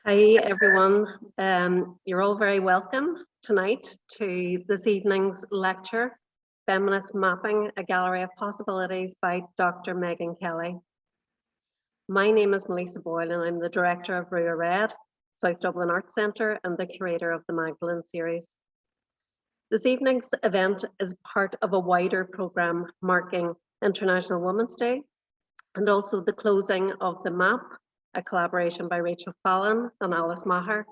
Hi everyone, you're all very welcome tonight to this evening's lecture, Feminist Mapping, a Gallery of Possibilities by Dr. Meghan Kelly. My name is Melissa Boyle and I'm the Director of Rua Red, South Dublin Arts Centre and the Curator of the Magdalen Series. This evening's event is part of a wider programme marking International Women's Day and also the closing of the MAP, a collaboration by Rachel Fallon and Alice Maher,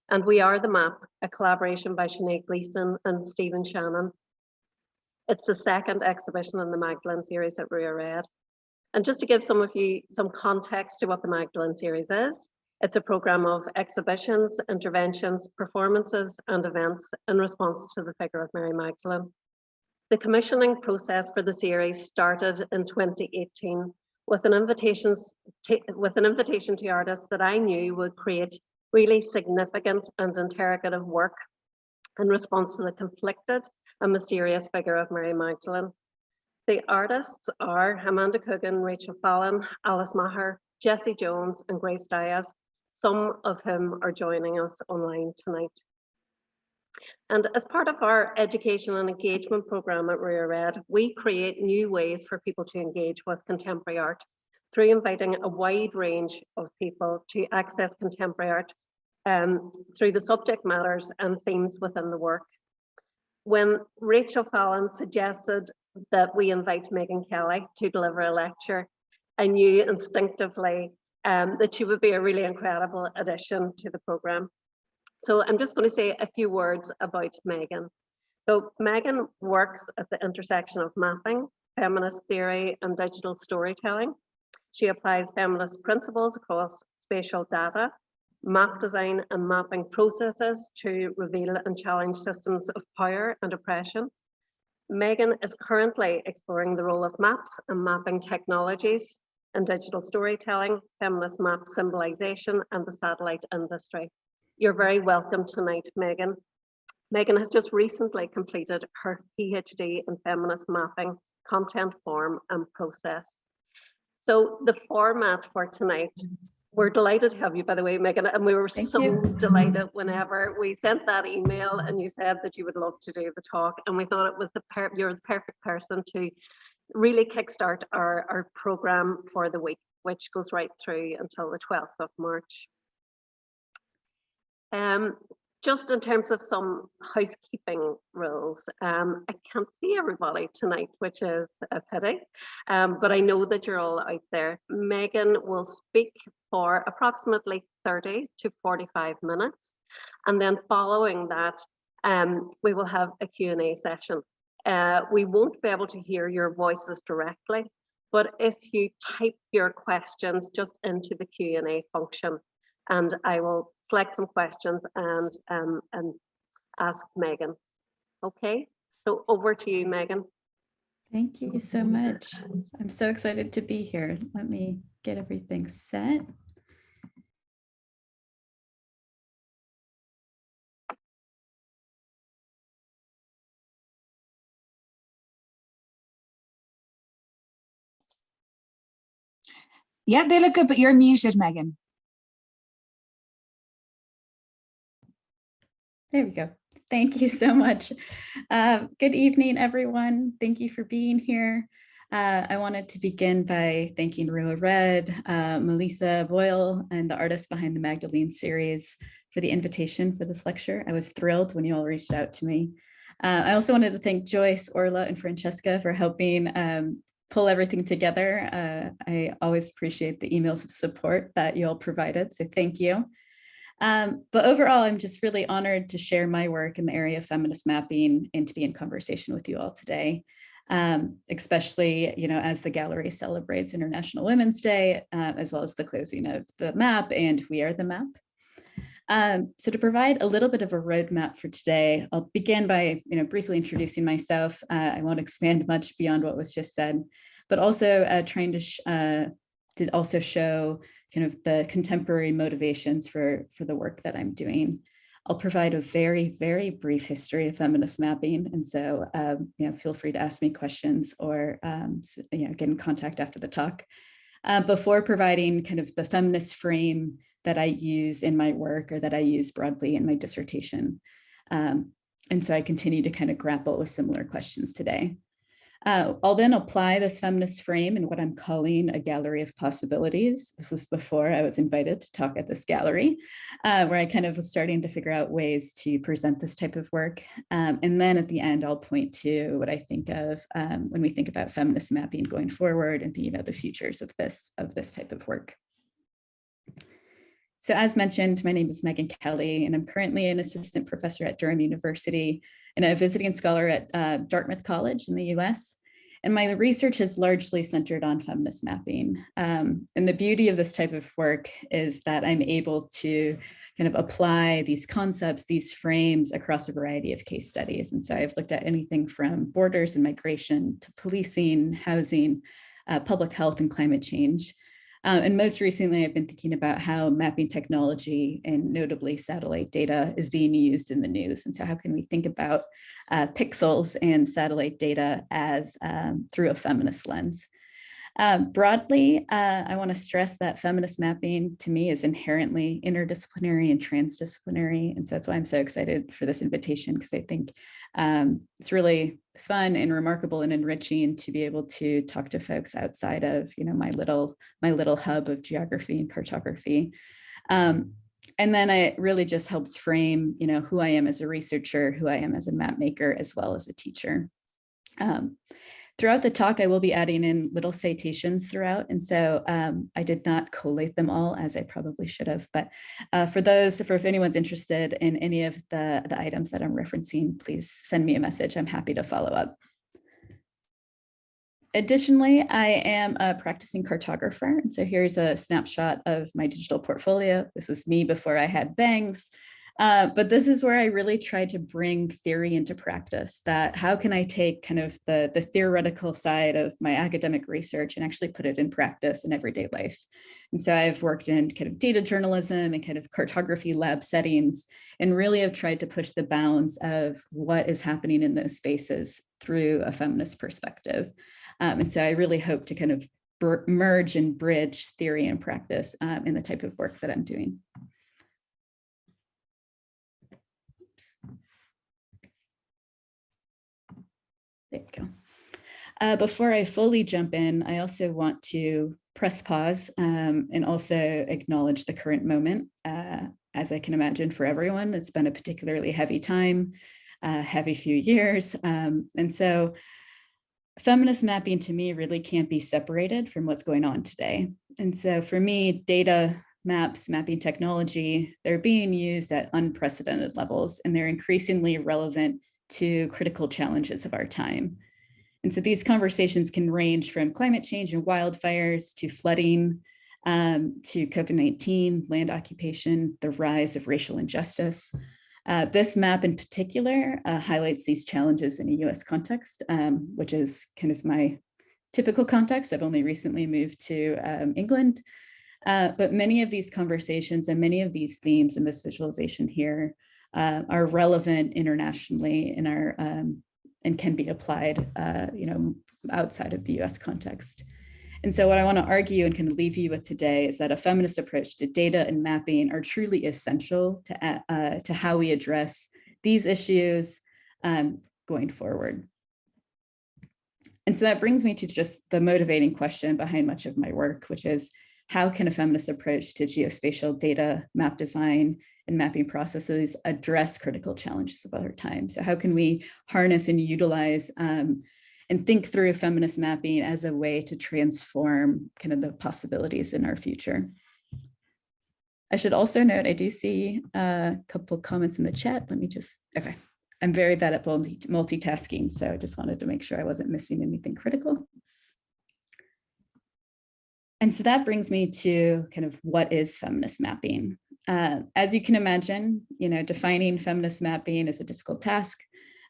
and We Are the Map, a collaboration by Sinead Gleeson and Stephen Shannon. It's the second exhibition in the Magdalen Series at Rua Red. And just to give some of you some context to what the Magdalen Series is, it's a programme of exhibitions, interventions, performances and events in response to the figure of Mary Magdalene. The commissioning process for the series started in 2018 with an invitation to artists that I knew would create really significant and interrogative work in response to the conflicted and mysterious figure of Mary Magdalene. The artists are Amanda Coogan, Rachel Fallon, Alice Maher, Jessie Jones and Grace Diaz, some of whom are joining us online tonight. And as part of our education and engagement programme at Rua Red, we create new ways for people to engage with contemporary art through inviting a wide range of people to access contemporary art through the subject matters and themes within the work. When Rachel Fallon suggested that we invite Meghan Kelly to deliver a lecture, I knew instinctively that she would be a really incredible addition to the programme. So I'm just going to say a few words about Meghan. So Meghan works at the intersection of mapping, feminist theory and digital storytelling. She applies feminist principles across spatial data, map design and mapping processes to reveal and challenge systems of power and oppression. Meghan is currently exploring the role of maps and mapping technologies in digital storytelling, feminist map symbolization and the satellite industry. You're very welcome tonight, Meghan. Meghan has just recently completed her PhD in feminist mapping, content form and process. So the format for tonight, we're delighted to have you, by the way, Meghan, and we were so delighted whenever we sent that email and you said that you would love to do the talk, and we thought it was you're the perfect person to really kickstart our programme for the week, which goes right through until the 12th of March. Just in terms of some housekeeping rules, I can't see everybody tonight, which is a pity, but I know that you're all out there. Meghan will speak for approximately 30 to 45 minutes, and then following that, we will have a Q&A session. We won't be able to hear your voices directly, but if you type your questions just into the Q&A function, and I will select some questions and ask Meghan. Okay, so over to you, Meghan. Thank you so much. I'm so excited to be here. Let me get everything set. Yeah, they look good, but you're muted, Meghan. There we go. Thank you so much. Good evening, everyone. Thank you for being here. I wanted to begin by thanking Rua Red, Melissa Boyle, and the artists behind the Magdalen Series for the invitation for this lecture. I was thrilled when you all reached out to me. I also wanted to thank Joyce, Orla, and Francesca for helping pull everything together. I always appreciate the emails of support that you all provided, so thank you. But overall, I'm just really honored to share my work in the area of feminist mapping and to be in conversation with you all today, especially, as the gallery celebrates International Women's Day, as well as the closing of the MAP and We Are the MAP. So to provide a little bit of a roadmap for today, I'll begin by briefly introducing myself. I won't expand much beyond what was just said, but also trying to also show kind of the contemporary motivations for the work that I'm doing. I'll provide a very, very brief history of feminist mapping. And so, feel free to ask me questions or, get in contact after the talk. Before providing kind of the feminist frame that I use in my work or that I use broadly in my dissertation. And so I continue to kind of grapple with similar questions today. I'll then apply this feminist frame in what I'm calling a gallery of possibilities. This was before I was invited to talk at this gallery, where I kind of was starting to figure out ways to present this type of work. And then at the end, I'll point to what I think of when we think about feminist mapping going forward and thinking about the futures of this type of work. So as mentioned, my name is Meghan Kelly, and I'm currently an assistant professor at Durham University and a visiting scholar at Dartmouth College in the US. And my research is largely centered on feminist mapping. And the beauty of this type of work is that I'm able to kind of apply these concepts, these frames across a variety of case studies. And so I've looked at anything from borders and migration to policing, housing, public health, and climate change. And most recently, I've been thinking about how mapping technology and notably satellite data is being used in the news. And so how can we think about pixels and satellite data as through a feminist lens? Broadly, I want to stress that feminist mapping to me is inherently interdisciplinary and transdisciplinary. And so that's why I'm so excited for this invitation, because I think it's really fun and remarkable and enriching to be able to talk to folks outside of, my little hub of geography and cartography. And then it really just helps frame, who I am as a researcher, who I am as a map maker, as well as a teacher. Throughout the talk, I will be adding in little citations throughout. And so I did not collate them all, as I probably should have. But if anyone's interested in any of the items that I'm referencing, please send me a message. I'm happy to follow up. Additionally, I am a practicing cartographer. And so here's a snapshot of my digital portfolio. This is me before I had bangs. But this is where I really try to bring theory into practice, that how can I take kind of the theoretical side of my academic research and actually put it in practice in everyday life. And so I've worked in kind of data journalism and kind of cartography lab settings, and really have tried to push the bounds of what is happening in those spaces through a feminist perspective. And so I really hope to kind of merge and bridge theory and practice in the type of work that I'm doing. There we go. Before I fully jump in, I also want to press pause and also acknowledge the current moment. As I can imagine for everyone, it's been a particularly heavy time, heavy few years. And so feminist mapping to me really can't be separated from what's going on today. And so for me, data, maps, mapping technology, they're being used at unprecedented levels, and they're increasingly relevant to critical challenges of our time. And so these conversations can range from climate change and wildfires to flooding, to COVID-19, land occupation, the rise of racial injustice. This map in particular highlights these challenges in a US context, which is kind of my typical context. I've only recently moved to England, but many of these conversations and many of these themes in this visualization here are relevant internationally in our and can be applied, outside of the US context. And so what I want to argue and kind of leave you with today is that a feminist approach to data and mapping are truly essential to how we address these issues going forward. And so that brings me to just the motivating question behind much of my work, which is, how can a feminist approach to geospatial data, map design, and mapping processes address critical challenges of our time? So how can we harness and utilize and think through feminist mapping as a way to transform kind of the possibilities in our future? I should also note, I do see a couple comments in the chat. Let me just, okay. I'm very bad at multitasking, so I just wanted to make sure I wasn't missing anything critical. And so that brings me to kind of what is feminist mapping. As you can imagine, defining feminist mapping is a difficult task.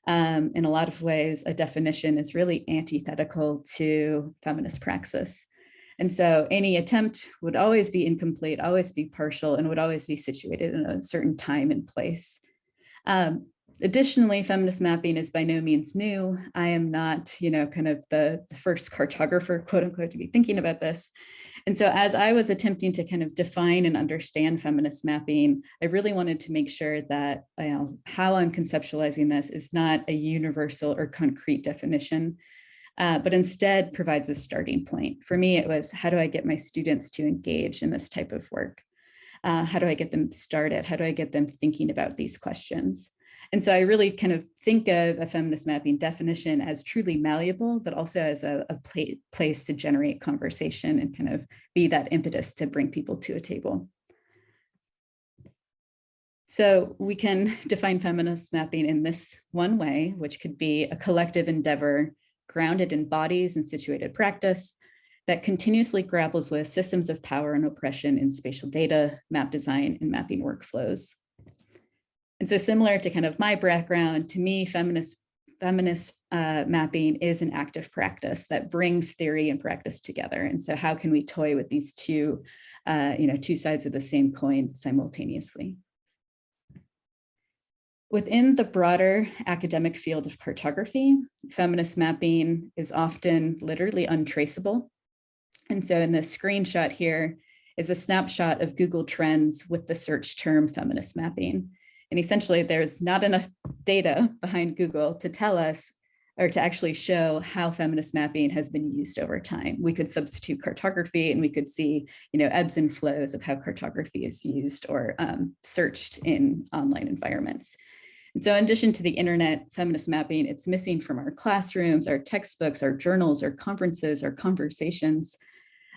In a lot of ways, a definition is really antithetical to feminist praxis. And so any attempt would always be incomplete, always be partial, and would always be situated in a certain time and place. Additionally, feminist mapping is by no means new. I am not, kind of the first cartographer, quote unquote, to be thinking about this. And so as I was attempting to kind of define and understand feminist mapping, I really wanted to make sure that how I'm conceptualizing this is not a universal or concrete definition, but instead provides a starting point. For me, it was, how do I get my students to engage in this type of work? How do I get them started? How do I get them thinking about these questions? And so I really kind of think of a feminist mapping definition as truly malleable, but also as a place to generate conversation and kind of be that impetus to bring people to a table. So we can define feminist mapping in this one way, which could be a collective endeavor grounded in bodies and situated practice that continuously grapples with systems of power and oppression in spatial data, map design, and mapping workflows. And so similar to kind of my background, to me, feminist mapping is an active practice that brings theory and practice together. And so how can we toy with these two sides of the same coin simultaneously? Within the broader academic field of cartography, feminist mapping is often literally untraceable. And so in this screenshot here is a snapshot of Google Trends with the search term feminist mapping. And essentially, there's not enough data behind Google to tell us or to actually show how feminist mapping has been used over time. We could substitute cartography and we could see, ebbs and flows of how cartography is used or searched in online environments. And so in addition to the internet, feminist mapping, it's missing from our classrooms, our textbooks, our journals, our conferences, our conversations.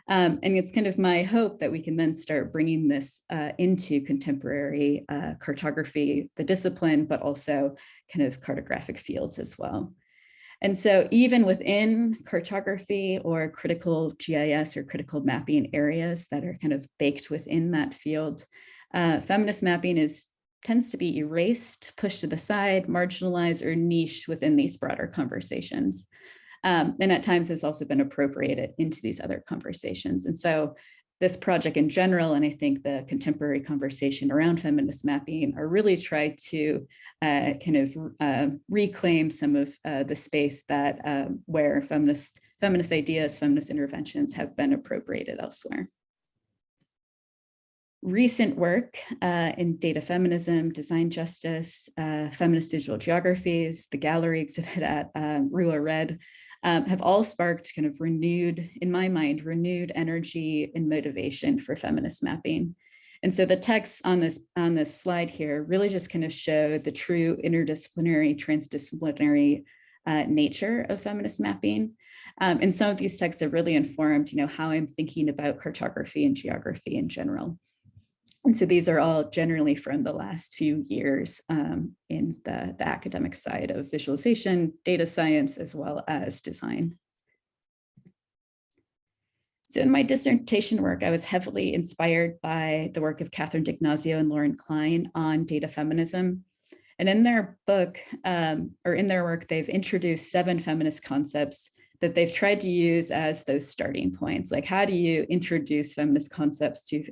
And it's kind of my hope that we can then start bringing this into contemporary cartography, the discipline, but also kind of cartographic fields as well. And so even within cartography or critical GIS or critical mapping areas that are kind of baked within that field, feminist mapping tends to be erased, pushed to the side, marginalized, or niche within these broader conversations. And at times has also been appropriated into these other conversations. And so this project in general, and I think the contemporary conversation around feminist mapping are really try to reclaim some of the space that where feminist ideas, feminist interventions have been appropriated elsewhere. Recent work in data feminism, design justice, feminist digital geographies, the gallery exhibit at Rua Red, have all sparked kind of renewed energy and motivation for feminist mapping. And so the texts on this slide here really just kind of show the true interdisciplinary, transdisciplinary nature of feminist mapping. And some of these texts have really informed, how I'm thinking about cartography and geography in general. And so these are all generally from the last few years in the academic side of visualization, data science, as well as design. So in my dissertation work, I was heavily inspired by the work of Catherine D'Ignazio and Lauren Klein on data feminism. And in their book, or in their work, they've introduced 7 feminist concepts that they've tried to use as those starting points. Like, how do you introduce feminist concepts to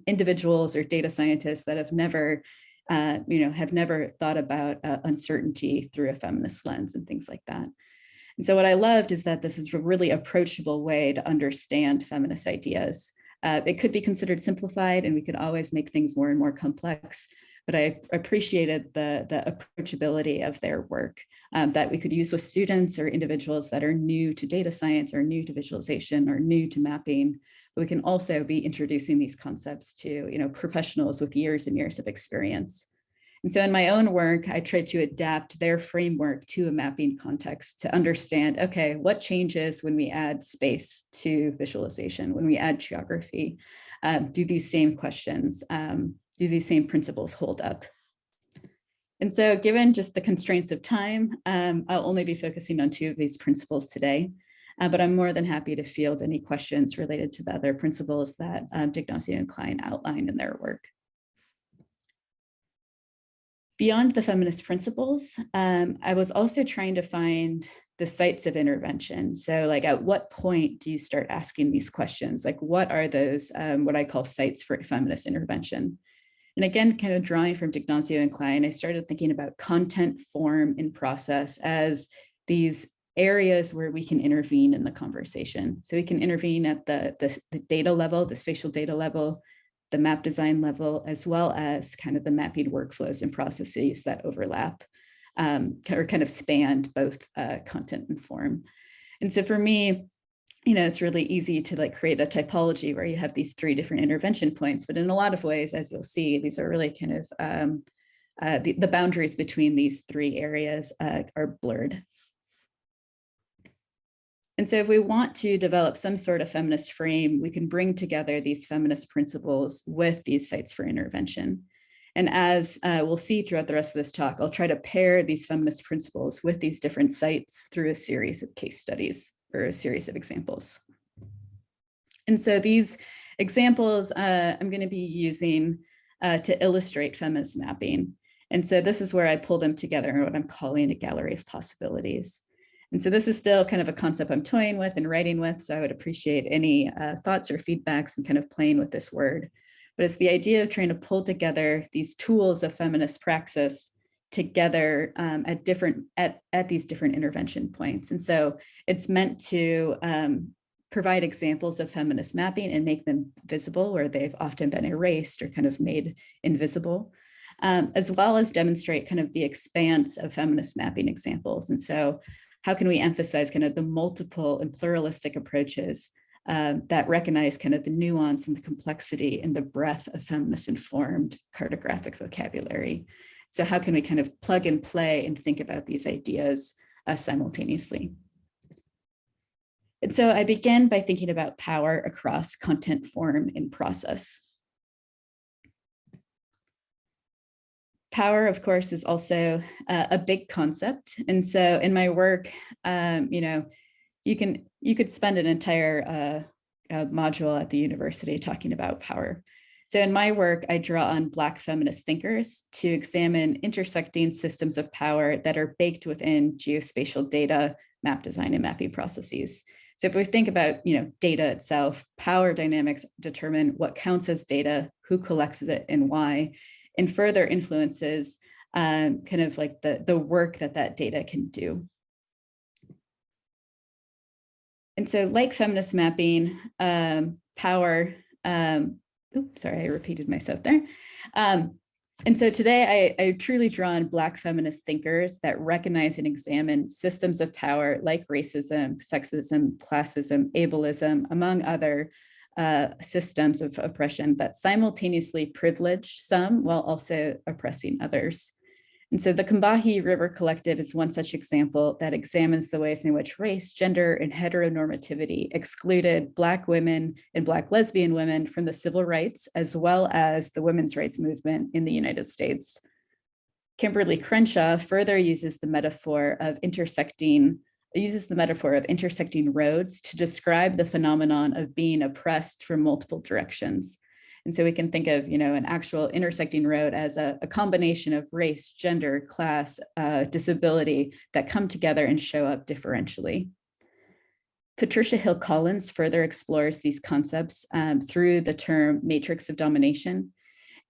individuals or data scientists that have never thought about uncertainty through a feminist lens and things like that. And so what I loved is that this is a really approachable way to understand feminist ideas. It could be considered simplified and we could always make things more and more complex, but I appreciated the approachability of their work that we could use with students or individuals that are new to data science or new to visualization or new to mapping. But we can also be introducing these concepts to professionals with years and years of experience. And so in my own work, I tried to adapt their framework to a mapping context to understand, okay, what changes when we add space to visualization, when we add geography? Do these same questions, do these same principles hold up? And so given just the constraints of time, I'll only be focusing on 2 of these principles today, but I'm more than happy to field any questions related to the other principles that D'Ignazio and Klein outlined in their work. Beyond the feminist principles, I was also trying to find the sites of intervention. So like, at what point do you start asking these questions? Like, what are those, what I call sites for feminist intervention? And again, kind of drawing from D'Ignazio and Klein, I started thinking about content, form, and process as these areas where we can intervene in the conversation. So we can intervene at the data level, the spatial data level, the map design level, as well as kind of the mapping workflows and processes that overlap or kind of span both content and form. And so for me, it's really easy to like create a typology where you have these three different intervention points, but in a lot of ways, as you'll see, these are really kind of the boundaries between these three areas are blurred. And so if we want to develop some sort of feminist frame, we can bring together these feminist principles with these sites for intervention. And as we'll see throughout the rest of this talk, I'll try to pair these feminist principles with these different sites through a series of case studies or a series of examples. And so these examples I'm going to be using to illustrate feminist mapping. And so this is where I pull them together in what I'm calling a gallery of possibilities. And so this is still kind of a concept I'm toying with and writing with, so I would appreciate any thoughts or feedbacks and kind of playing with this word. But it's the idea of trying to pull together these tools of feminist praxis together at these different intervention points. And so it's meant to provide examples of feminist mapping and make them visible where they've often been erased or kind of made invisible, as well as demonstrate kind of the expanse of feminist mapping examples. And so how can we emphasize kind of the multiple and pluralistic approaches that recognize kind of the nuance and the complexity and the breadth of feminist informed cartographic vocabulary? So how can we kind of plug and play and think about these ideas simultaneously? And so I begin by thinking about power across content, form, and process. Power, of course, is also a big concept. And so in my work, you could spend an entire module at the university talking about power. So in my work, I draw on Black feminist thinkers to examine intersecting systems of power that are baked within geospatial data, map design, and mapping processes. So if we think about data itself, power dynamics determine what counts as data, who collects it, and why, and further influences kind of like the work that data can do. And so like feminist mapping, power, oops, sorry, I repeated myself there. And so today I truly draw on Black feminist thinkers that recognize and examine systems of power like racism, sexism, classism, ableism, among other systems of oppression that simultaneously privilege some while also oppressing others. And so the Combahee River Collective is one such example that examines the ways in which race, gender, and heteronormativity excluded Black women and Black lesbian women from the civil rights, as well as the women's rights movement in the United States. Kimberly Crenshaw further uses the metaphor of intersecting roads to describe the phenomenon of being oppressed from multiple directions. And so we can think of, an actual intersecting road as a combination of race, gender, class, disability that come together and show up differentially. Patricia Hill Collins further explores these concepts through the term matrix of domination.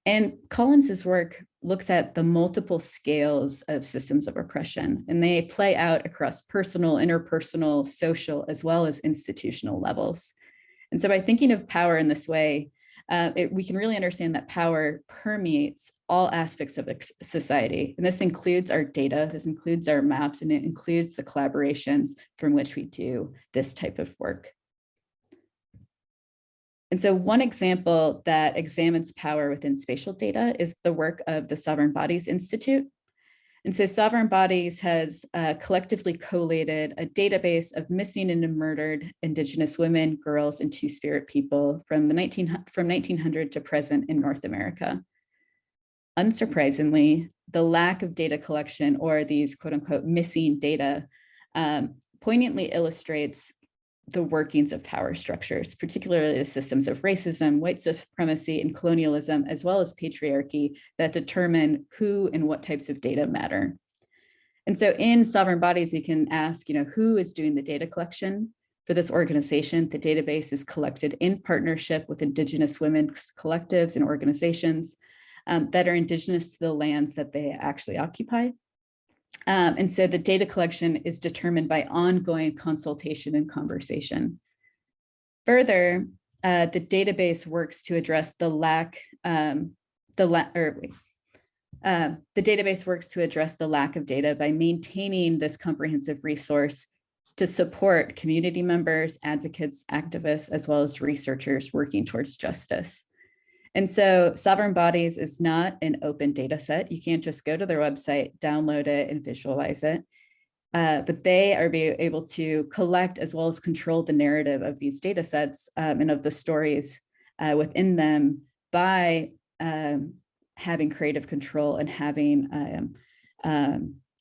And Collins's work looks at the multiple scales of systems of oppression, and they play out across personal, interpersonal, social, as well as institutional levels. And so by thinking of power in this way, we can really understand that power permeates all aspects of society. And this includes our data, this includes our maps, and it includes the collaborations from which we do this type of work. And so one example that examines power within spatial data is the work of the Sovereign Bodies Institute. And so Sovereign Bodies has collectively collated a database of missing and murdered Indigenous women, girls, and Two-Spirit people from 1900 to present in North America. Unsurprisingly, the lack of data collection or these quote unquote missing data poignantly illustrates the workings of power structures, particularly the systems of racism, white supremacy, and colonialism, as well as patriarchy that determine who and what types of data matter. And so in Sovereign Bodies, we can ask, who is doing the data collection for this organization? The database is collected in partnership with Indigenous women's collectives and organizations that are Indigenous to the lands that they actually occupy. And so the data collection is determined by ongoing consultation and conversation. Further, the database works to address the database works to address the lack of data by maintaining this comprehensive resource to support community members, advocates, activists, as well as researchers working towards justice. And so Sovereign Bodies is not an open data set. You can't just go to their website, download it, and visualize it. But they are able to collect as well as control the narrative of these data sets and of the stories within them by having creative control and having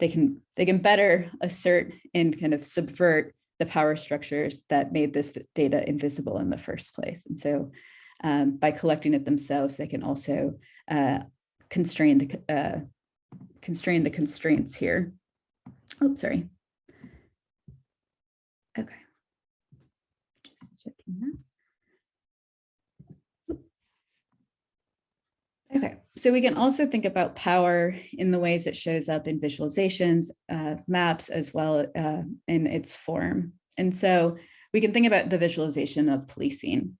they can better assert and kind of subvert the power structures that made this data invisible in the first place. And so by collecting it themselves, they can also constrain the constraints here. Oh, sorry. Okay. Just checking that. Okay, so we can also think about power in the ways it shows up in visualizations, maps, as well in its form. And so we can think about the visualization of policing.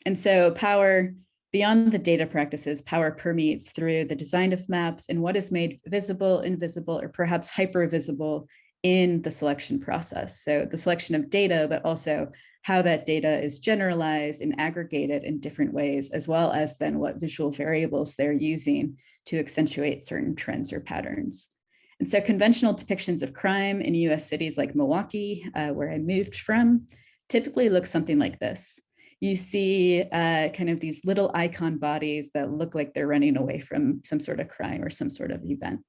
And so power, beyond the data practices, power permeates through the design of maps and what is made visible, invisible, or perhaps hyper-visible in the selection process. So the selection of data, but also how that data is generalized and aggregated in different ways, as well as then what visual variables they're using to accentuate certain trends or patterns. And so conventional depictions of crime in US cities like Milwaukee, where I moved from, typically look something like this. You see kind of these little icon bodies that look like they're running away from some sort of crime or some sort of event.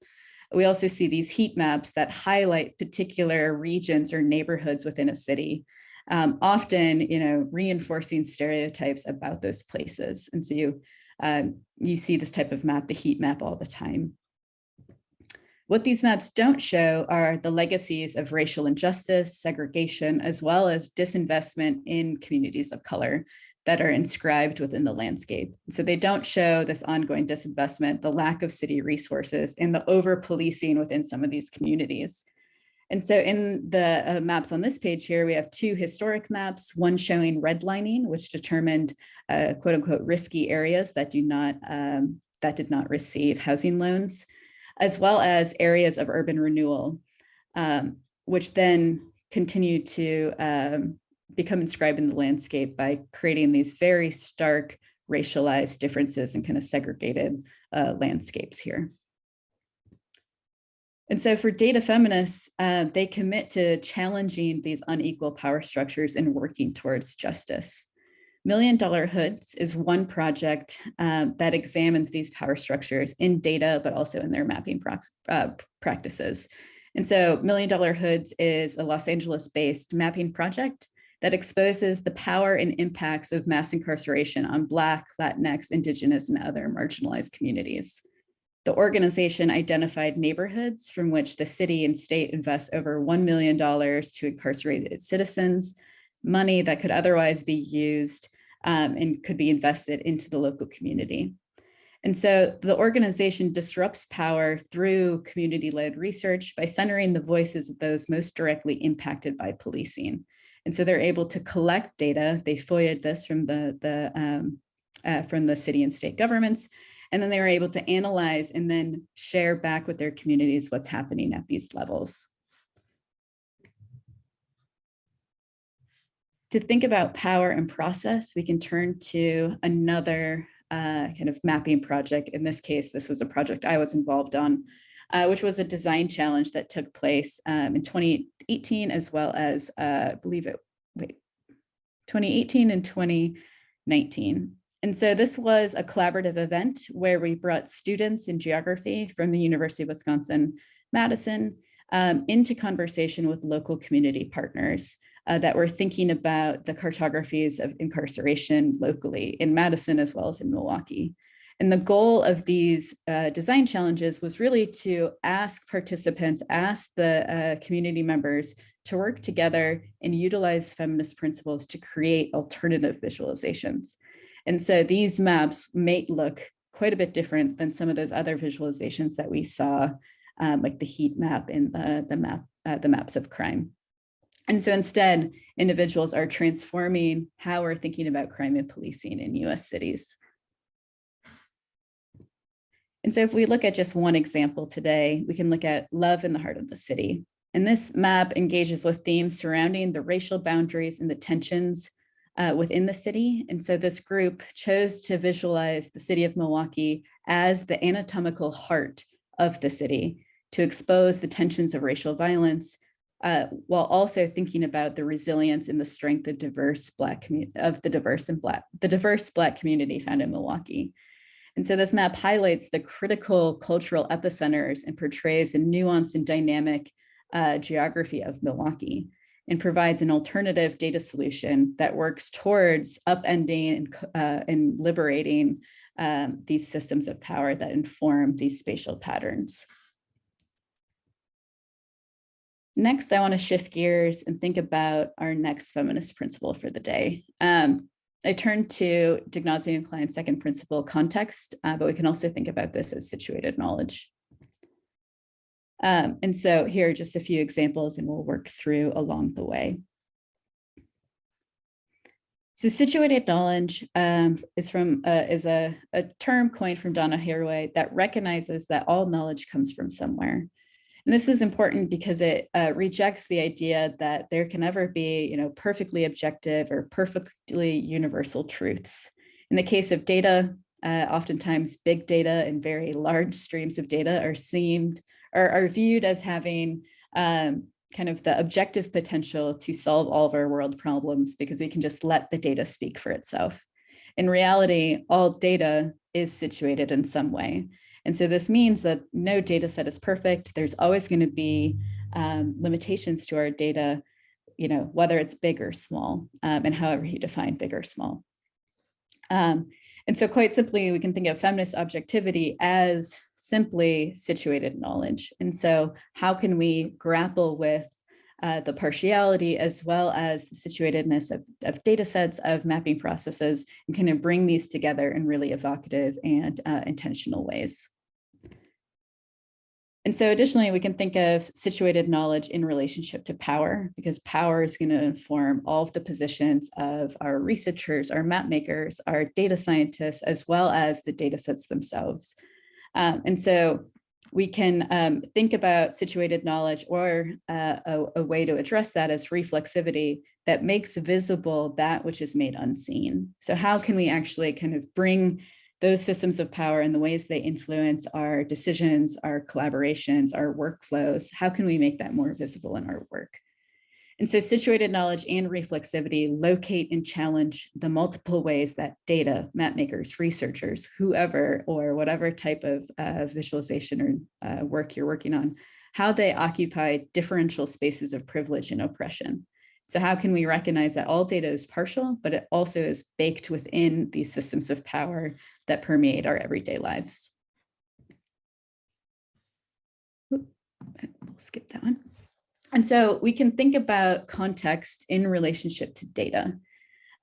We also see these heat maps that highlight particular regions or neighborhoods within a city, often, reinforcing stereotypes about those places. And so you see this type of map, the heat map, all the time. What these maps don't show are the legacies of racial injustice, segregation, as well as disinvestment in communities of color that are inscribed within the landscape. So they don't show this ongoing disinvestment, the lack of city resources, and the over-policing within some of these communities. And so in the maps on this page here, we have two historic maps, one showing redlining, which determined quote unquote risky areas that did not receive housing loans, as well as areas of urban renewal, which then continue to become inscribed in the landscape by creating these very stark racialized differences and kind of segregated landscapes here. And so for data feminists, they commit to challenging these unequal power structures and working towards justice. Million Dollar Hoods is one project that examines these power structures in data, but also in their mapping practices. And so Million Dollar Hoods is a Los Angeles-based mapping project that exposes the power and impacts of mass incarceration on Black, Latinx, Indigenous, and other marginalized communities. The organization identified neighborhoods from which the city and state invest over $1 million to incarcerate its citizens, money that could otherwise be used and could be invested into the local community. And so the organization disrupts power through community-led research by centering the voices of those most directly impacted by policing. And so they're able to collect data. They FOIA'd this from the city and state governments, and then they were able to analyze and then share back with their communities what's happening at these levels. To think about power and process, we can turn to another kind of mapping project. In this case, this was a project I was involved on, which was a design challenge that took place in 2018, as well as, 2018 and 2019. And so this was a collaborative event where we brought students in geography from the University of Wisconsin-Madison into conversation with local community partners that were thinking about the cartographies of incarceration locally in Madison as well as in Milwaukee. And the goal of these design challenges was really to ask participants, ask the community members to work together and utilize feminist principles to create alternative visualizations. And so these maps may look quite a bit different than some of those other visualizations that we saw like the heat map and the maps of crime. And so instead, individuals are transforming how we're thinking about crime and policing in US cities. And so if we look at just one example today, we can look at Love in the Heart of the City. And this map engages with themes surrounding the racial boundaries and the tensions within the city. And so this group chose to visualize the city of Milwaukee as the anatomical heart of the city to expose the tensions of racial violence, while also thinking about the resilience and the strength of the diverse Black community found in Milwaukee. And so this map highlights the critical cultural epicenters and portrays a nuanced and dynamic geography of Milwaukee, and provides an alternative data solution that works towards upending and liberating these systems of power that inform these spatial patterns. Next, I want to shift gears and think about our next feminist principle for the day. I turn to D'Ignazio and Klein's second principle, context, but we can also think about this as situated knowledge. And so here are just a few examples and we'll work through along the way. So situated knowledge is a term coined from Donna Haraway that recognizes that all knowledge comes from somewhere. And this is important because it rejects the idea that there can ever be, perfectly objective or perfectly universal truths. In the case of data, oftentimes big data and very large streams of data are viewed as having kind of the objective potential to solve all of our world problems because we can just let the data speak for itself. In reality, all data is situated in some way. And so this means that no data set is perfect. There's always going to be limitations to our data, whether it's big or small, and however you define big or small. And so quite simply, we can think of feminist objectivity as simply situated knowledge. And so how can we grapple with the partiality as well as the situatedness of data sets, of mapping processes, and kind of bring these together in really evocative and intentional ways. And so additionally, we can think of situated knowledge in relationship to power, because power is going to inform all of the positions of our researchers, our map makers, our data scientists, as well as the data sets themselves. And so we can think about situated knowledge, or a way to address that is reflexivity that makes visible that which is made unseen. So how can we actually kind of bring those systems of power and the ways they influence our decisions, our collaborations, our workflows, how can we make that more visible in our work? And so situated knowledge and reflexivity locate and challenge the multiple ways that data, map makers, researchers, whoever, or whatever type of visualization or work you're working on, how they occupy differential spaces of privilege and oppression. So how can we recognize that all data is partial, but it also is baked within these systems of power that permeate our everyday lives? We'll skip that one. And so we can think about context in relationship to data.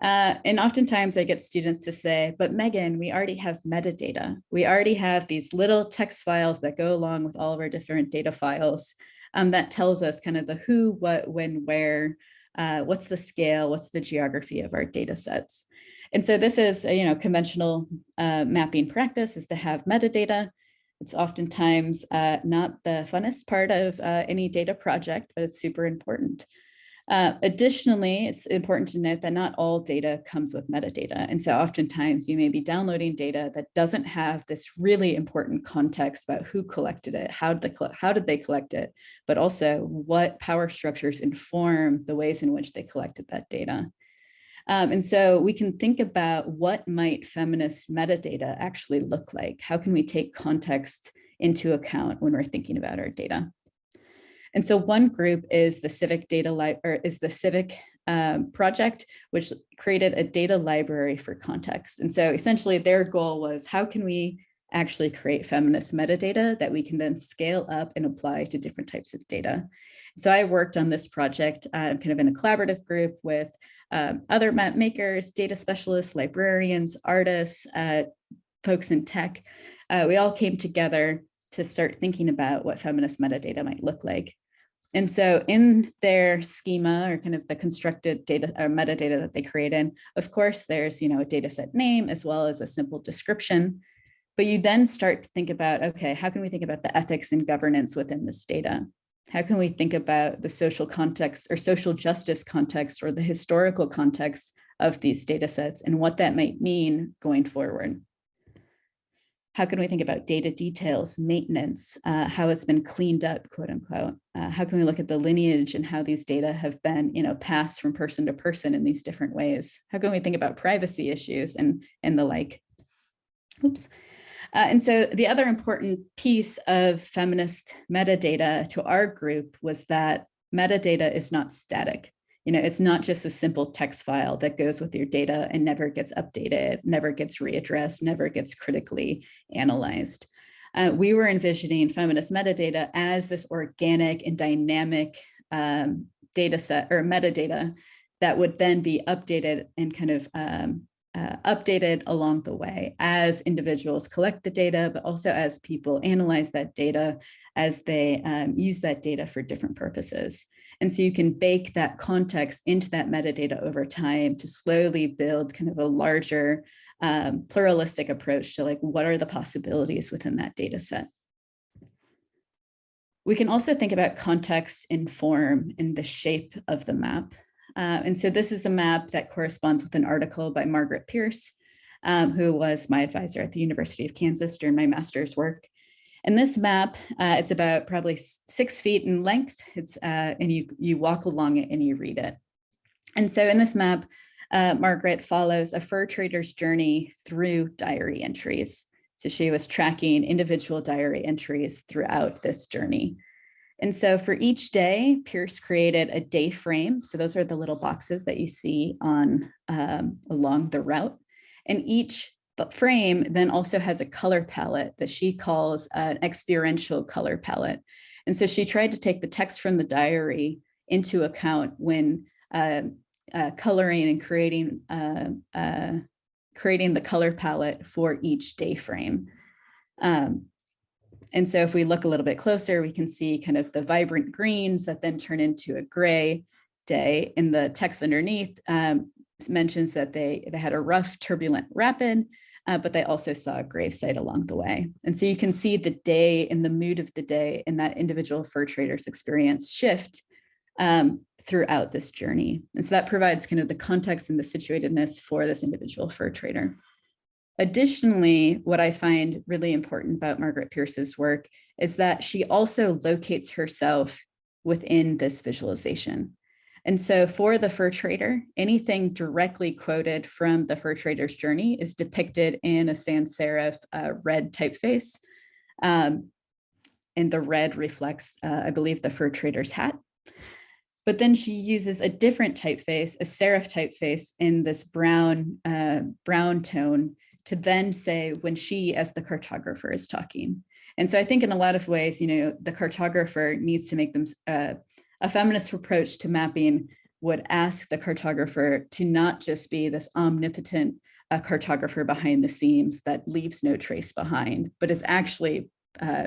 And oftentimes I get students to say, but Megan, we already have metadata. We already have these little text files that go along with all of our different data files that tells us kind of the who, what, when, where, what's the scale, what's the geography of our data sets. And so this is a conventional mapping practice, is to have metadata. It's oftentimes not the funnest part of any data project, but it's super important. Additionally, it's important to note that not all data comes with metadata. And so oftentimes you may be downloading data that doesn't have this really important context about who collected it, how did they collect it, but also what power structures inform the ways in which they collected that data. And so we can think about what might feminist metadata actually look like. How can we take context into account when we're thinking about our data? And so one group is the Civic project, which created a data library for context. And so essentially their goal was, how can we actually create feminist metadata that we can then scale up and apply to different types of data? So I worked on this project kind of in a collaborative group with other map makers, data specialists, librarians, artists, folks in tech. We all came together to start thinking about what feminist metadata might look like. And so in their schema, or kind of the constructed data or metadata that they created, of course, there's, a data set name as well as a simple description. But you then start to think about, okay, how can we think about the ethics and governance within this data? How can we think about the social context or social justice context or the historical context of these data sets and what that might mean going forward? How can we think about data details, maintenance, how it's been cleaned up, quote unquote? How can we look at the lineage and how these data have been, passed from person to person in these different ways? How can we think about privacy issues and the like? Oops. And so the other important piece of feminist metadata to our group was that metadata is not static. It's not just a simple text file that goes with your data and never gets updated, never gets readdressed, never gets critically analyzed. We were envisioning feminist metadata as this organic and dynamic data set or metadata that would then be updated and kind of updated along the way as individuals collect the data, but also as people analyze that data, as they use that data for different purposes. And so you can bake that context into that metadata over time to slowly build kind of a larger pluralistic approach to what are the possibilities within that data set. We can also think about context and form and the shape of the map. And so this is a map that corresponds with an article by Margaret Pierce, who was my advisor at the University of Kansas during my master's work. And this map is about probably 6 feet in length. It's and you walk along it and you read it. And so in this map, Margaret follows a fur trader's journey through diary entries. So she was tracking individual diary entries throughout this journey. And so for each day, Pierce created a day frame. So those are the little boxes that you see on along the route. And each frame then also has a color palette that she calls an experiential color palette. And so she tried to take the text from the diary into account when coloring and creating the color palette for each day frame. And so if we look a little bit closer, we can see kind of the vibrant greens that then turn into a gray day. And the text underneath mentions that they had a rough, turbulent rapid, but they also saw a gravesite along the way. And so you can see the day and the mood of the day in that individual fur trader's experience shift throughout this journey. And so that provides kind of the context and the situatedness for this individual fur trader. Additionally, what I find really important about Margaret Pierce's work is that she also locates herself within this visualization. And so for the fur trader, anything directly quoted from the fur trader's journey is depicted in a sans serif red typeface. And the red reflects, I believe, the fur trader's hat. But then she uses a different typeface, a serif typeface in this brown tone to then say when she as the cartographer is talking. And so I think in a lot of ways, the cartographer needs to make them a feminist approach to mapping would ask the cartographer to not just be this omnipotent cartographer behind the scenes that leaves no trace behind, but is actually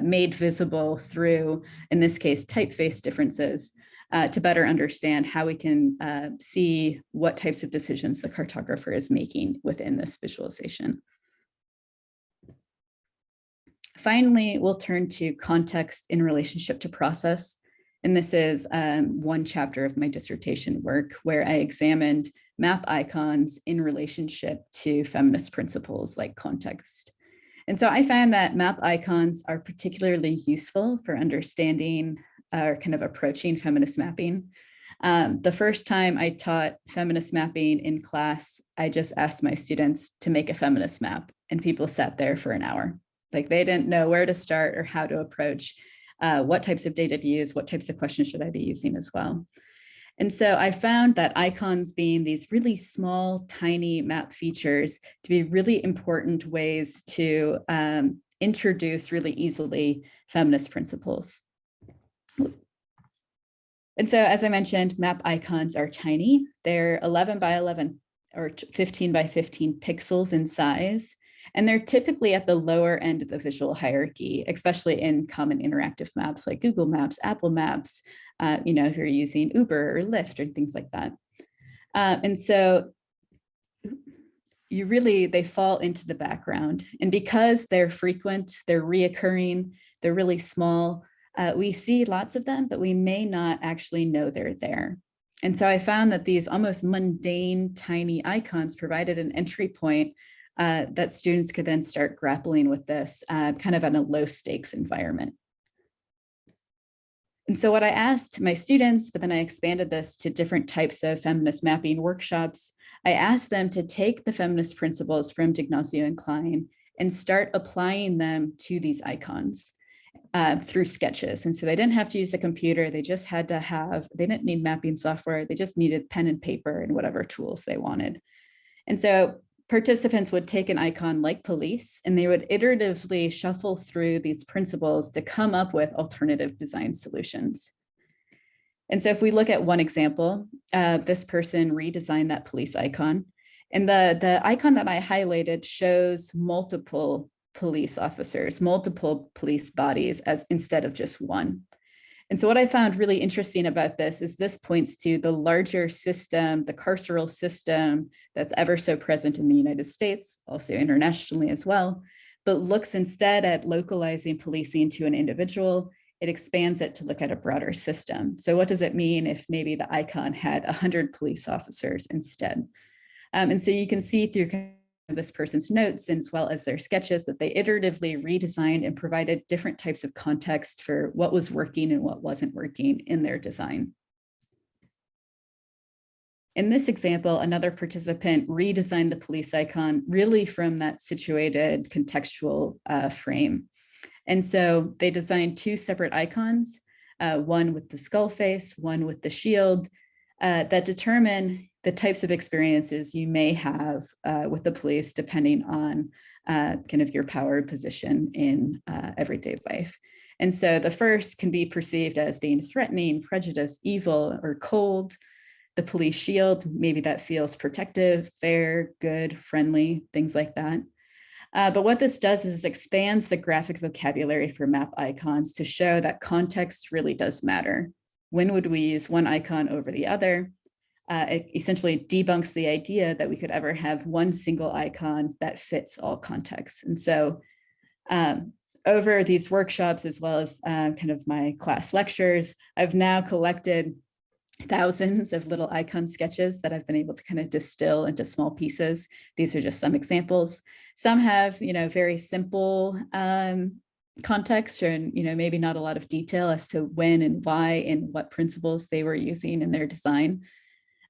made visible through, in this case, typeface differences to better understand how we can see what types of decisions the cartographer is making within this visualization. Finally, we'll turn to context in relationship to process. And this is one chapter of my dissertation work where I examined map icons in relationship to feminist principles like context. And so I found that map icons are particularly useful for understanding or kind of approaching feminist mapping. The first time I taught feminist mapping in class, I just asked my students to make a feminist map, and people sat there for an hour. Like they didn't know where to start or how to approach, what types of data to use, what types of questions should I be using as well. And so I found that icons being these really small, tiny map features to be really important ways to introduce really easily feminist principles. And so, as I mentioned, map icons are tiny. They're 11 by 11 or 15 by 15 pixels in size. And they're typically at the lower end of the visual hierarchy, especially in common interactive maps like Google Maps, Apple Maps, if you're using Uber or Lyft or things like that. And so they fall into the background. And because they're frequent, they're reoccurring, they're really small, we see lots of them, but we may not actually know they're there. And so I found that these almost mundane, tiny icons provided an entry point that students could then start grappling with this kind of in a low stakes environment. And so what I asked my students, but then I expanded this to different types of feminist mapping workshops, I asked them to take the feminist principles from d'Ignazio and Klein and start applying them to these icons through sketches. And so they didn't have to use a computer. They just had to they didn't need mapping software. They just needed pen and paper and whatever tools they wanted. And so participants would take an icon like police, and they would iteratively shuffle through these principles to come up with alternative design solutions. And so if we look at one example, this person redesigned that police icon. And the icon that I highlighted shows multiple police officers, multiple police bodies instead of just one. And so what I found really interesting about this is this points to the larger system, the carceral system that's ever so present in the United States, also internationally as well, but looks instead at localizing policing to an individual. It expands it to look at a broader system. So what does it mean if maybe the icon had 100 police officers instead? And so you can see through this person's notes as well as their sketches that they iteratively redesigned and provided different types of context for what was working and what wasn't working in their design. In this example, another participant redesigned the police icon really from that situated contextual frame. And so they designed two separate icons, one with the skull face, one with the shield, that determine the types of experiences you may have with the police depending on kind of your power position in everyday life. And so the first can be perceived as being threatening, prejudiced, evil, or cold. The police shield, maybe that feels protective, fair, good, friendly, things like that. But what this does is expands the graphic vocabulary for map icons to show that context really does matter. When would we use one icon over the other? It essentially debunks the idea that we could ever have one single icon that fits all contexts. And so over these workshops, as well as kind of my class lectures, I've now collected thousands of little icon sketches that I've been able to kind of distill into small pieces. These are just some examples. Some have, very simple context and, maybe not a lot of detail as to when and why and what principles they were using in their design.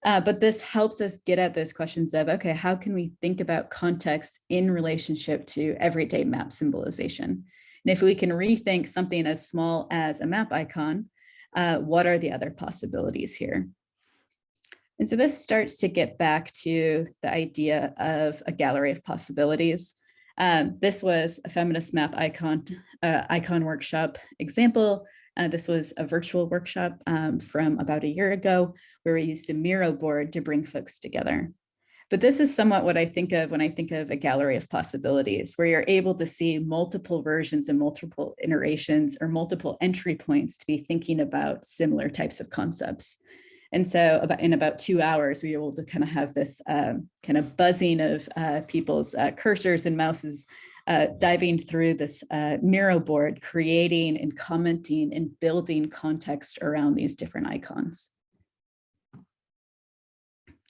But this helps us get at those questions of, okay, how can we think about context in relationship to everyday map symbolization? And if we can rethink something as small as a map icon, what are the other possibilities here? And so this starts to get back to the idea of a gallery of possibilities. This was a feminist map icon workshop example. This was a virtual workshop from about a year ago where we used a Miro board to bring folks together. But this is somewhat what I think of when I think of a gallery of possibilities, where you're able to see multiple versions and multiple iterations or multiple entry points to be thinking about similar types of concepts. And so in about 2 hours, we were able to kind of have this kind of buzzing of people's cursors and mouses diving through this Miro board, creating and commenting and building context around these different icons.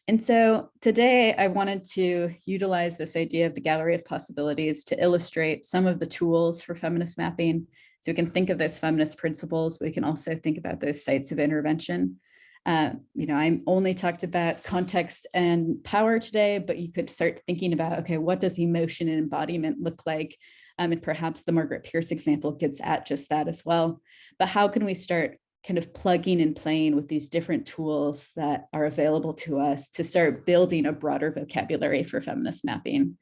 And so today I wanted to utilize this idea of the gallery of possibilities to illustrate some of the tools for feminist mapping. So we can think of those feminist principles, but we can also think about those sites of intervention. I only talked about context and power today, but you could start thinking about, okay, what does emotion and embodiment look like? And perhaps the Margaret Pierce example gets at just that as well. But how can we start kind of plugging and playing with these different tools that are available to us to start building a broader vocabulary for feminist mapping?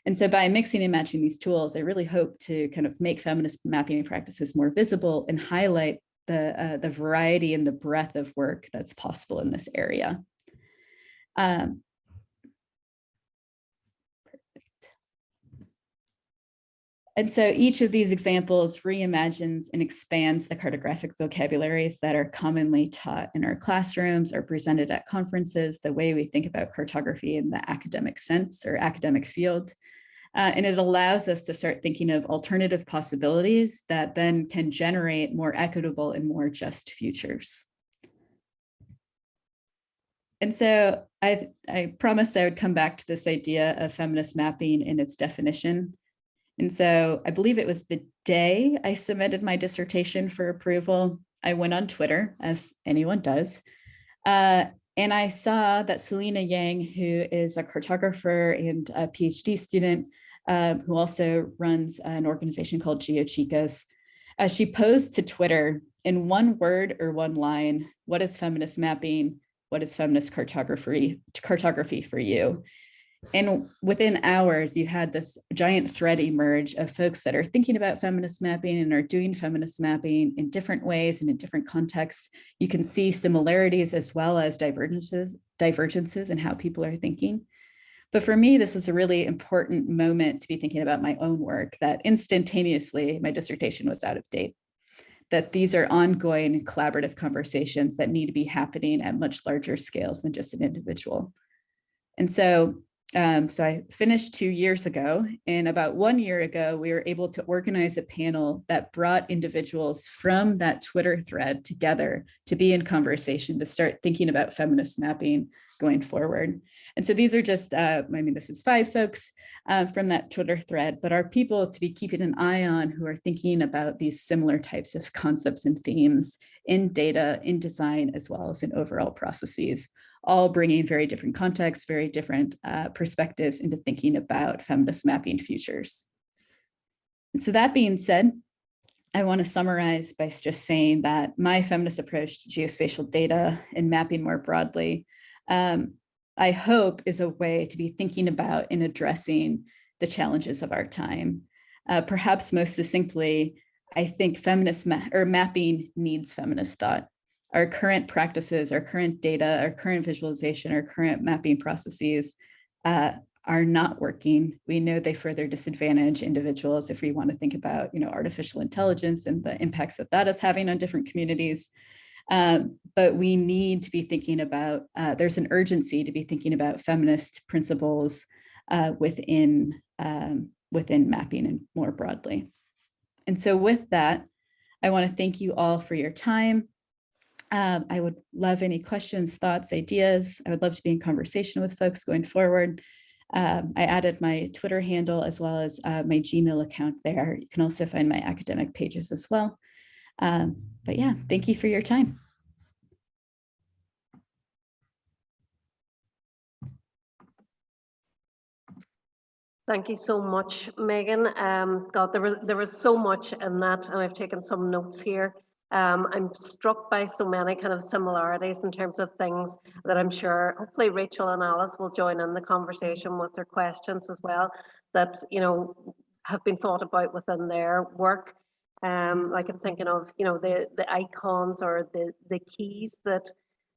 And so by mixing and matching these tools, I really hope to kind of make feminist mapping practices more visible and highlight the variety and the breadth of work that's possible in this area. Perfect. And so each of these examples reimagines and expands the cartographic vocabularies that are commonly taught in our classrooms or presented at conferences, the way we think about cartography in the academic sense or academic field. And it allows us to start thinking of alternative possibilities that then can generate more equitable and more just futures. And so I promised I would come back to this idea of feminist mapping in its definition. And so I believe it was the day I submitted my dissertation for approval, I went on Twitter, as anyone does, and I saw that Selena Yang, who is a cartographer and a PhD student, who also runs an organization called GeoAI, she posed to Twitter in one word or one line, what is feminist mapping? What is feminist cartography for you? And within hours, you had this giant thread emerge of folks that are thinking about feminist mapping and are doing feminist mapping in different ways and in different contexts. You can see similarities as well as divergences in how people are thinking. But for me, this was a really important moment to be thinking about my own work, that instantaneously my dissertation was out of date, that these are ongoing collaborative conversations that need to be happening at much larger scales than just an individual. And so I finished 2 years ago, and about 1 year ago, we were able to organize a panel that brought individuals from that Twitter thread together to be in conversation, to start thinking about feminist mapping going forward. And so these are just, this is 5 folks from that Twitter thread, but are people to be keeping an eye on who are thinking about these similar types of concepts and themes in data, in design, as well as in overall processes, all bringing very different contexts, very different perspectives into thinking about feminist mapping futures. And so that being said, I want to summarize by just saying that my feminist approach to geospatial data and mapping more broadly, I hope is a way to be thinking about and addressing the challenges of our time. Perhaps most succinctly, I think mapping needs feminist thought. Our current practices, our current data, our current visualization, our current mapping processes are not working. We know they further disadvantage individuals if we want to think about, artificial intelligence and the impacts that that is having on different communities. But we need to be thinking about, there's an urgency to be thinking about feminist principles within mapping and more broadly. And so with that, I want to thank you all for your time. I would love any questions, thoughts, ideas. I would love to be in conversation with folks going forward. I added my Twitter handle as well as my Gmail account there. You can also find my academic pages as well. But yeah, thank you for your time. Thank you so much, Megan. God, there was so much in that, and I've taken some notes here. I'm struck by so many kind of similarities in terms of things that I'm sure, hopefully Rachel and Alice will join in the conversation with their questions as well, that, have been thought about within their work. Like I'm thinking of, the icons or the keys that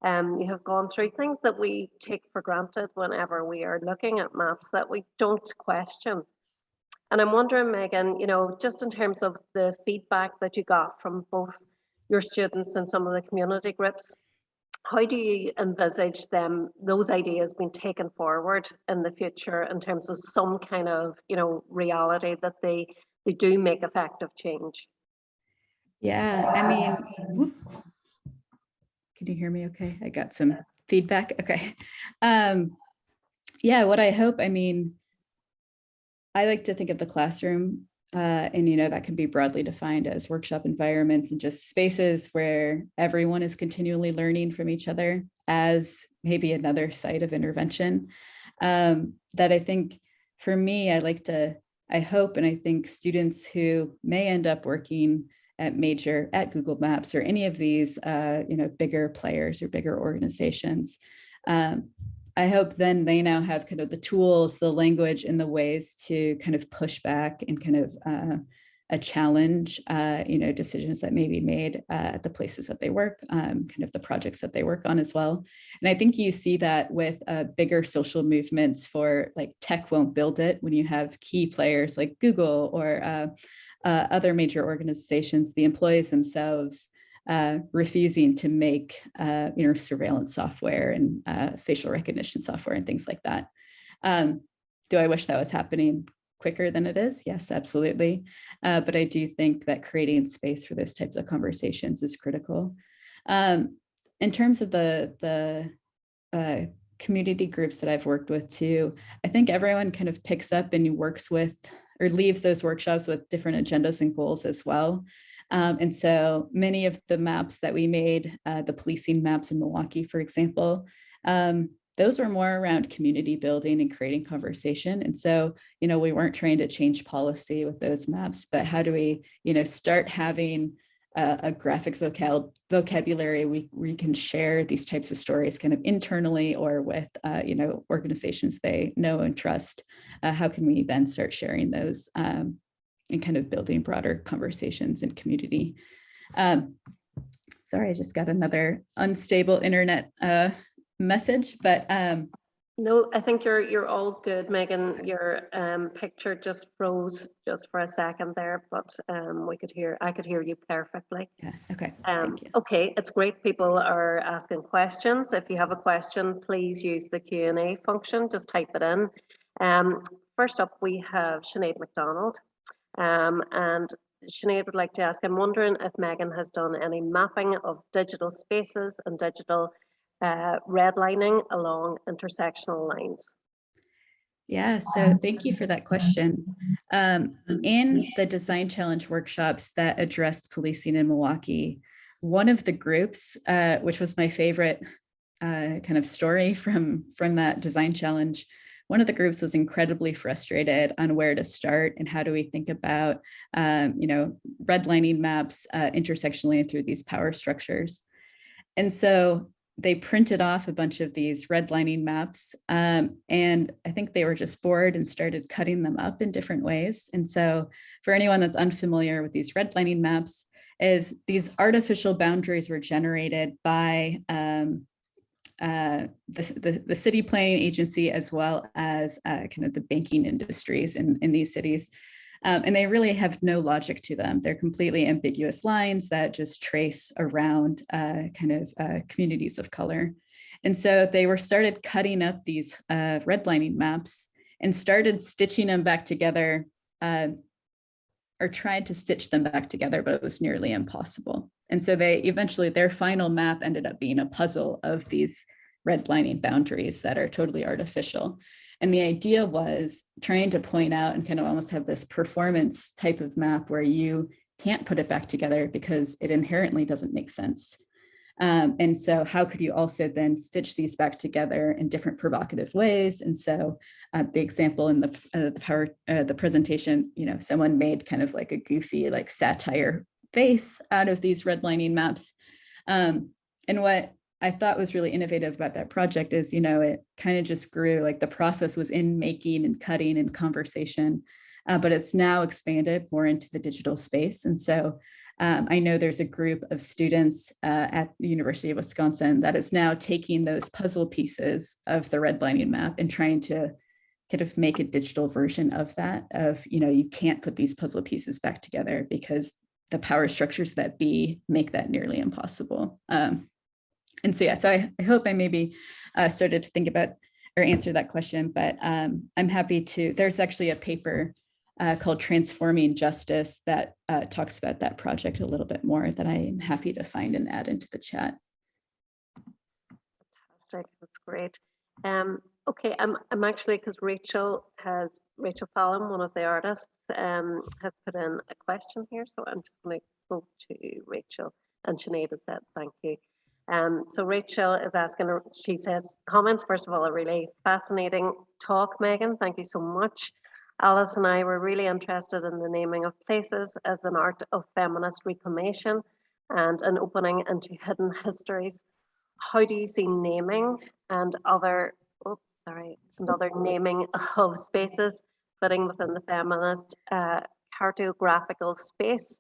you have gone through, things that we take for granted whenever we are looking at maps that we don't question. And I'm wondering, Megan, just in terms of the feedback that you got from both your students and some of the community groups, how do you envisage those ideas being taken forward in the future in terms of some kind of, reality that they do make effective change? Yeah, whoop. Can you hear me okay? I got some feedback. Okay. Yeah, what I hope, I like to think of the classroom and, that can be broadly defined as workshop environments and just spaces where everyone is continually learning from each other as maybe another site of intervention. That I think for me, I hope, and I think students who may end up working at Google Maps or any of these, bigger players or bigger organizations, I hope then they now have kind of the tools, the language, and the ways to kind of push back and kind of challenge, decisions that may be made at the places that they work, kind of the projects that they work on as well. And I think you see that with bigger social movements for like tech won't build it, when you have key players like Google or other major organizations, the employees themselves refusing to make surveillance software and facial recognition software and things like that. Do I wish that was happening quicker than it is? Yes, absolutely. But I do think that creating space for those types of conversations is critical. In terms of the community groups that I've worked with too, I think everyone kind of picks up and works with or leaves those workshops with different agendas and goals as well. And so many of the maps that we made, the policing maps in Milwaukee, for example, those were more around community building and creating conversation. And so, we weren't trying to change policy with those maps, but how do we, start having a graphic vocabulary we can share these types of stories kind of internally or with, organizations they know and trust. How can we then start sharing those and kind of building broader conversations in community? Sorry, I just got another unstable internet message, but no, I think you're all good, Meghan. Your picture just froze just for a second there, but I could hear you perfectly. Yeah, okay. Thank you. Okay, it's great people are asking questions. If you have a question, please use the Q&A function, just type it in. First up, we have Sinead McDonald. And Sinead would like to ask, I'm wondering if Meghan has done any mapping of digital spaces and digital redlining along intersectional lines. Yeah, so thank you for that question. In the design challenge workshops that addressed policing in Milwaukee, one of the groups, which was my favorite kind of story from that design challenge, one of the groups was incredibly frustrated on where to start and how do we think about, redlining maps intersectionally and through these power structures. And so they printed off a bunch of these redlining maps, and I think they were just bored and started cutting them up in different ways. And so for anyone that's unfamiliar with these redlining maps, is these artificial boundaries were generated by the city planning agency as well as kind of the banking industries in these cities. And they really have no logic to them. They're completely ambiguous lines that just trace around communities of color. And so they started cutting up these redlining maps and started stitching them back together, or tried to stitch them back together, but it was nearly impossible. And so their final map ended up being a puzzle of these redlining boundaries that are totally artificial. And the idea was trying to point out and kind of almost have this performance type of map where you can't put it back together because it inherently doesn't make sense. And so how could you also then stitch these back together in different provocative ways? And so the example in the presentation, someone made kind of like a goofy, like satire face out of these redlining maps. And what I thought was really innovative about that project is, it kind of just grew, like the process was in making and cutting and conversation, but it's now expanded more into the digital space. And so I know there's a group of students at the University of Wisconsin that is now taking those puzzle pieces of the redlining map and trying to kind of make a digital version of that, you can't put these puzzle pieces back together because the power structures that make that nearly impossible. And so, so I hope I maybe started to think about or answer that question, but I'm happy to, there's actually a paper called Transforming Justice that talks about that project a little bit more that I'm happy to find and add into the chat. Fantastic, that's great. Okay, I'm actually, because Rachel Fallon, one of the artists, has put in a question here, so I'm just going to go to Rachel, and Sinead has said thank you. So Rachel is asking, she says, comments, first of all, a really fascinating talk, Meghan. Thank you so much. Alice and I were really interested in the naming of places as an art of feminist reclamation and an opening into hidden histories. How do you see naming and other naming of spaces fitting within the feminist cartographical space,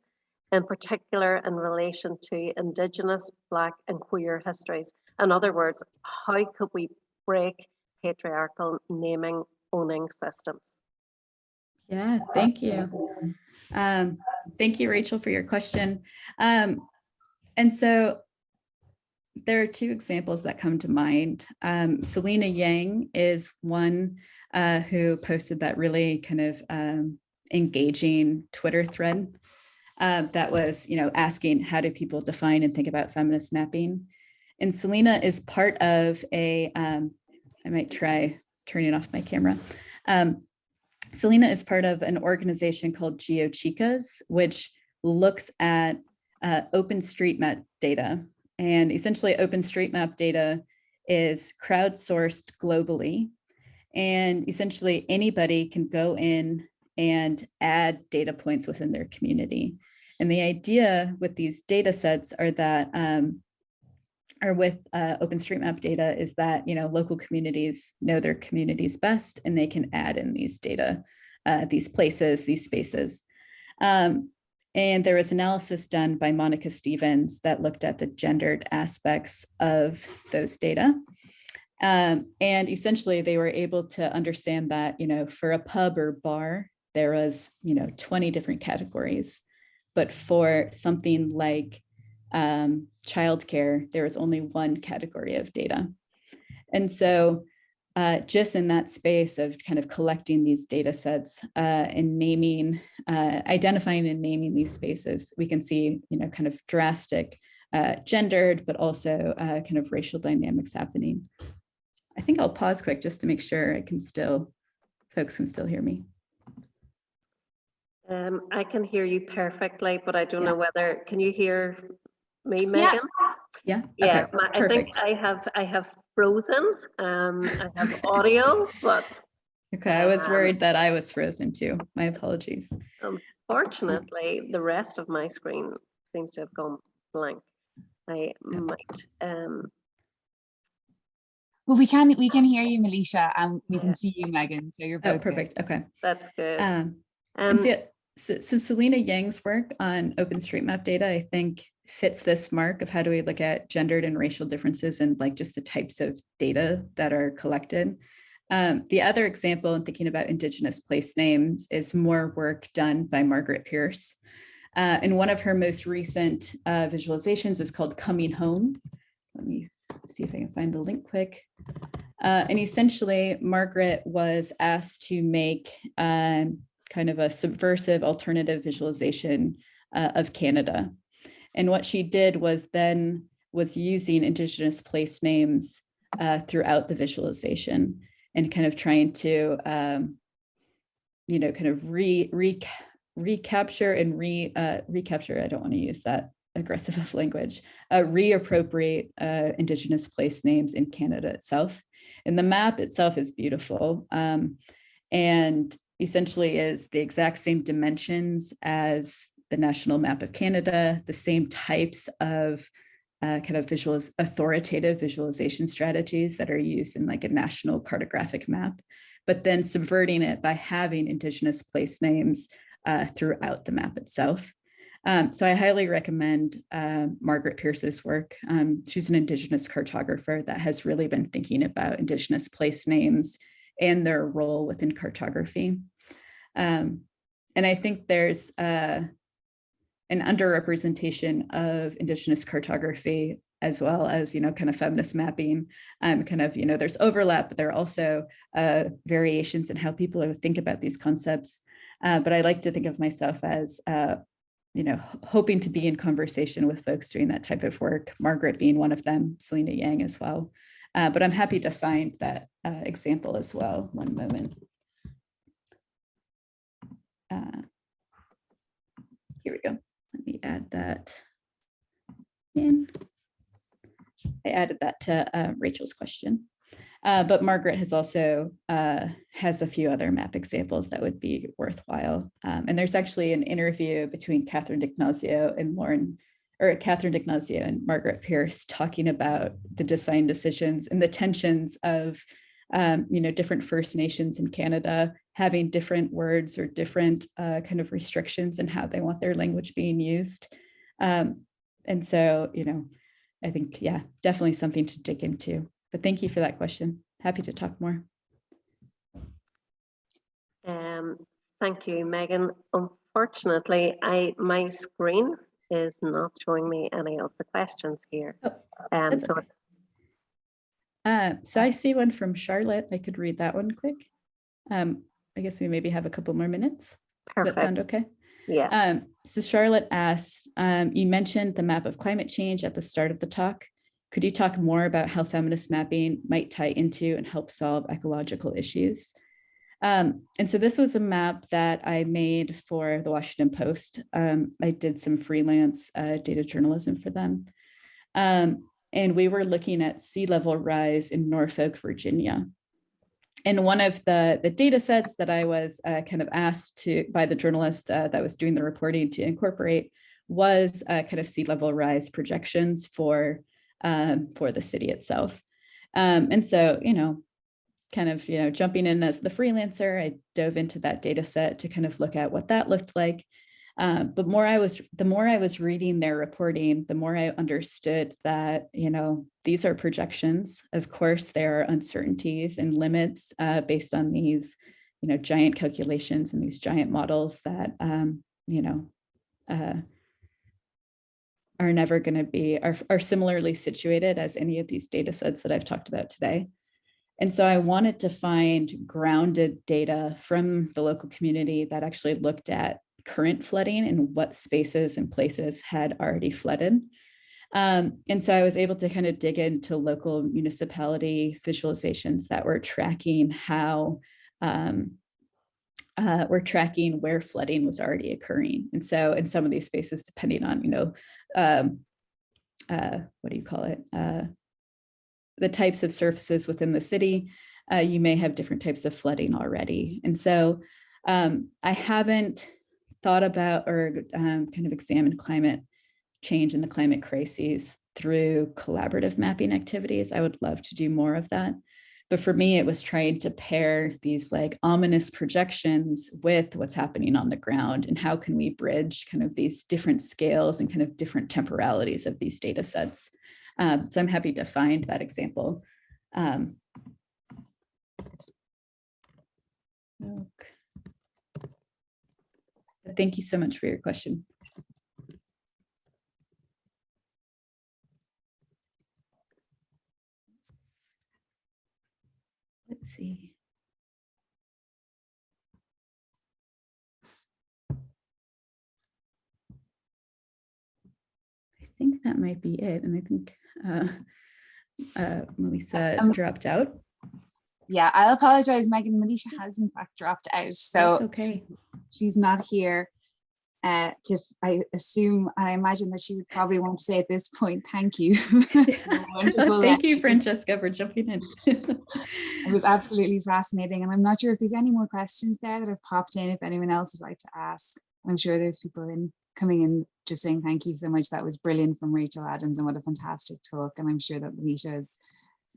in particular in relation to Indigenous, Black and queer histories. In other words, how could we break patriarchal naming, owning systems? Yeah, thank you. Thank you, Rachel, for your question. And so there are two examples that come to mind. Selena Yang is one who posted that really kind of engaging Twitter thread that was, asking how do people define and think about feminist mapping. And Selena is part of a, I might try turning off my camera. Selena is part of an organization called GeoAI, which looks at OpenStreetMap data. And essentially OpenStreetMap data is crowdsourced globally. And essentially anybody can go in and add data points within their community. And the idea with these data sets are that, or with OpenStreetMap data is that, local communities know their communities best and they can add in these data, these places, these spaces. And there was analysis done by Monica Stevens that looked at the gendered aspects of those data. And essentially they were able to understand that, for a pub or bar, there was, 20 different categories. But for something like childcare, there was only one category of data. And so just in that space of kind of collecting these data sets and naming, identifying and naming these spaces, we can see, kind of drastic gendered, but also kind of racial dynamics happening. I think I'll pause quick just to make sure folks can still hear me. I can hear you perfectly, but I don't know whether, can you hear me, Megan? Yeah. Yeah, Okay, I think I have frozen. I have audio, but okay, I was worried that I was frozen too. My apologies. Unfortunately, the rest of my screen seems to have gone blank. I might. Well, we can hear you, Melissa, and we can see you, Megan. So you're both perfect. good. Okay. That's good. And so Selena Yang's work on OpenStreetMap data, I think, fits this mark of how do we look at gendered and racial differences and like just the types of data that are collected. The other example in thinking about Indigenous place names is more work done by Margaret Pierce. And one of her most recent visualizations is called Coming Home. Let me see if I can find the link quick. And essentially, Margaret was asked to make kind of a subversive alternative visualization of Canada. And what she did was using Indigenous place names throughout the visualization and kind of trying to, kind of recapture and recapture, I don't want to use that aggressive of language, reappropriate Indigenous place names in Canada itself. And the map itself is beautiful and essentially is the exact same dimensions as the national map of Canada, the same types of kind of authoritative visualization strategies that are used in like a national cartographic map, but then subverting it by having Indigenous place names throughout the map itself. So I highly recommend Margaret Pierce's work. She's an Indigenous cartographer that has really been thinking about Indigenous place names and their role within cartography. And I think there's an underrepresentation of Indigenous cartography as well as, kind of feminist mapping, there's overlap, but there are also variations in how people think about these concepts. But I like to think of myself as, hoping to be in conversation with folks doing that type of work, Margaret being one of them, Selena Yang as well. But I'm happy to find that example as well. One moment. Here we go. Let me add that in. I added that to Rachel's question. But Margaret has also has a few other map examples that would be worthwhile. And there's actually an interview between Catherine D'Ignazio and Margaret Pierce talking about the design decisions and the tensions of different First Nations in Canada having different words or different kind of restrictions in how they want their language being used. And so, you know, I think, yeah, definitely something to dig into. But thank you for that question. Happy to talk more. Thank you, Megan. Unfortunately, my screen is not showing me any of the questions here. That's okay. So I see one from Charlotte. I could read that one quick. I guess we maybe have a couple more minutes. Perfect. Does that sound okay? Yeah. So Charlotte asked, you mentioned the map of climate change at the start of the talk. Could you talk more about how feminist mapping might tie into and help solve ecological issues? And so this was a map that I made for the Washington Post. I did some freelance data journalism for them. And we were looking at sea level rise in Norfolk, Virginia. And one of the data sets that I was kind of asked to by the journalist that was doing the reporting to incorporate was kind of sea level rise projections for the city itself. And so, you know, kind of, you know, jumping in as the freelancer, I dove into that data set to kind of look at what that looked like. But the more I was reading their reporting, the more I understood that, you know, these are projections. Of course, there are uncertainties and limits based on these, you know, giant calculations and these giant models that, you know, are never going to be, are similarly situated as any of these data sets that I've talked about today. And so I wanted to find grounded data from the local community that actually looked at current flooding and what spaces and places had already flooded. And so I was able to kind of dig into local municipality visualizations that were tracking how, we're tracking where flooding was already occurring. And so in some of these spaces, depending on, you know, what do you call it? The types of surfaces within the city, you may have different types of flooding already. And so I haven't thought about or kind of examined climate change and the climate crises through collaborative mapping activities. I would love to do more of that. But for me, it was trying to pair these like ominous projections with what's happening on the ground and how can we bridge kind of these different scales and kind of different temporalities of these data sets. So I'm happy to find that example. Thank you so much for your question. Let's see. I think that might be it. And I think Melissa has dropped out. Yeah, I'll apologize, Megan. Melissa has in fact dropped out. So that's okay. She's not here. I assume, I imagine that she would probably want to say at this point, thank you. Thank you, Francesca, for jumping in. It was absolutely fascinating. And I'm not sure if there's any more questions there that have popped in, if anyone else would like to ask. I'm sure there's people coming in just saying thank you so much. That was brilliant from Rachel Adams and what a fantastic talk. And I'm sure that Melissa is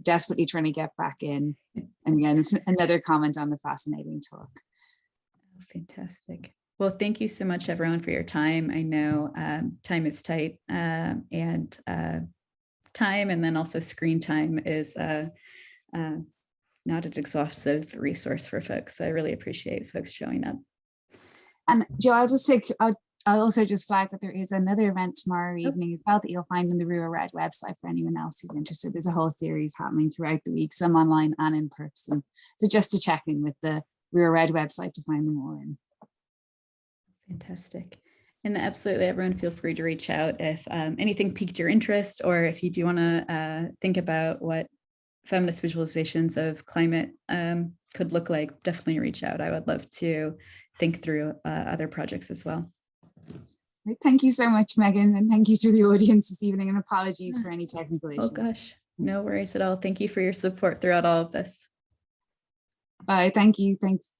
desperately trying to get back in. And again, another comment on the fascinating talk. Oh, fantastic. Well, thank you so much, everyone, for your time. I know time is tight and time and then also screen time is not an exhaustive resource for folks. So I really appreciate folks showing up. And Joe, I'll also just flag that there is another event tomorrow evening as well that you'll find on the Rua Red website for anyone else who's interested. There's a whole series happening throughout the week, some online and in person. So just to check in with the Rua Red website to find them all in. Fantastic. And absolutely, everyone feel free to reach out if anything piqued your interest, or if you do want to think about what feminist visualizations of climate could look like, definitely reach out. I would love to think through other projects as well. Thank you so much, Megan, and thank you to the audience this evening, and apologies for any technical issues. Oh gosh, no worries at all. Thank you for your support throughout all of this. Bye, thank you, thanks.